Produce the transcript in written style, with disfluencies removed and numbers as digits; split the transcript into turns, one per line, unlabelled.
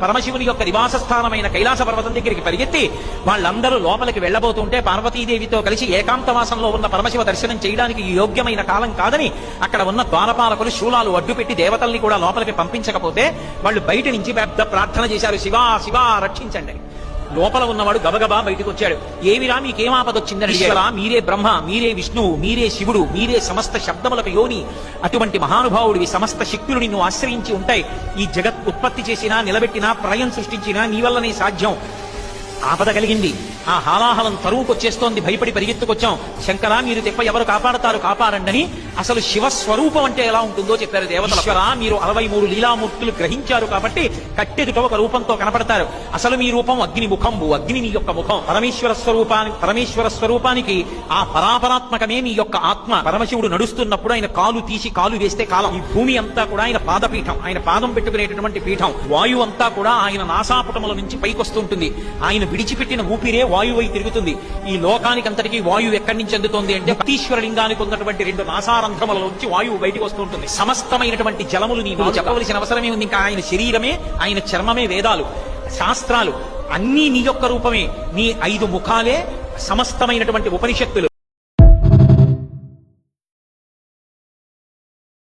పరమశివుని యొక్క నివాస స్థానమైన కైలాస పర్వతం దగ్గరికి పరిగెత్తి వాళ్ళందరూ లోపలికి వెళ్లబోతుంటే పార్వతీదేవితో కలిసి ఏకాంతవాసంలో ఉన్న పరమశివ దర్శనం చేయడానికి యోగ్యమైన కాలం కాదని అక్కడ ఉన్న ద్వారపాలకులు శూలాలు అడ్డుపెట్టి దేవతల్ని కూడా లోపలికి పంపించకపోతే వాళ్ళు బయట నుంచి పెద్ద ప్రార్థన చేశారు, శివా శివా రక్షించండి. లోపల ఉన్నవాడు గబగబా బయటకు వచ్చాడు. ఏమిరా మీకేం ఆపదొచ్చిందని అడిగారా? మీరే బ్రహ్మ, మీరే విష్ణువు, మీరే శివుడు, మీరే సమస్త శబ్దములకు యోని, అటువంటి మహానుభావుడివి, సమస్త శక్తులు నిన్ను ఆశ్రయించి ఉంటాయి. ఈ జగత్ ఉత్పత్తి చేసినా నిలబెట్టినా ప్రళయం సృష్టించినా నీ వల్లనే సాధ్యం. ఆపద కలిగింది, ఆ హాలాహలం తరువుకొచ్చేస్తోంది, భయపడి పరిగెత్తుకొచ్చాం. శంకరా మీరు తెప్ప ఎవరు కాపాడతారు, కాపాడండి. అసలు శివస్వరూపం అంటే ఎలా ఉంటుందో చెప్పారు దేవతలు. మీరు 63 లీలామూర్తులు గ్రహించారు కాబట్టి కట్టెదుట ఒక రూపంతో కనపడతారు. అసలు మీ రూపం అగ్ని ముఖంబు, అగ్ని నీ యొక్క ముఖం. పరమేశ్వర స్వరూపానికి ఆ పరాపరాత్మకమే నీ యొక్క ఆత్మ. పరమశివుడు నడుస్తున్నప్పుడు ఆయన కాలు తీసి కాలు వేస్తే కాలం. ఈ భూమి అంతా కూడా ఆయన పాదపీఠం, ఆయన పాదం పెట్టుకునేటటువంటి పీఠం. వాయువు అంతా కూడా ఆయన నాసాపుటముల నుంచి పైకొస్తుంటుంది. ఆయన విడిచిపెట్టిన ఊపిరే వాయువై తిరుగుతుంది. ఈ లోకానికి అంతటికీ వాయువు ఎక్కడి నుంచి అందుతోంది అంటే భక్తీశ్వర లింగానికి ఉన్నటువంటి 2 నాసారంధ్రముల నుంచి వాయువు బయటకు వస్తుంటుంది. సమస్తమైనటువంటి జలములు నీవు చెప్పవలసిన అవసరమే ఉంది. ఇంకా ఆయన శరీరమే, ఆయన చర్మమే వేదాలు, శాస్త్రాలు అన్నీ నీ యొక్క రూపమే. నీ 5 ముఖాలే సమస్తమైనటువంటి ఉపనిషత్తులు.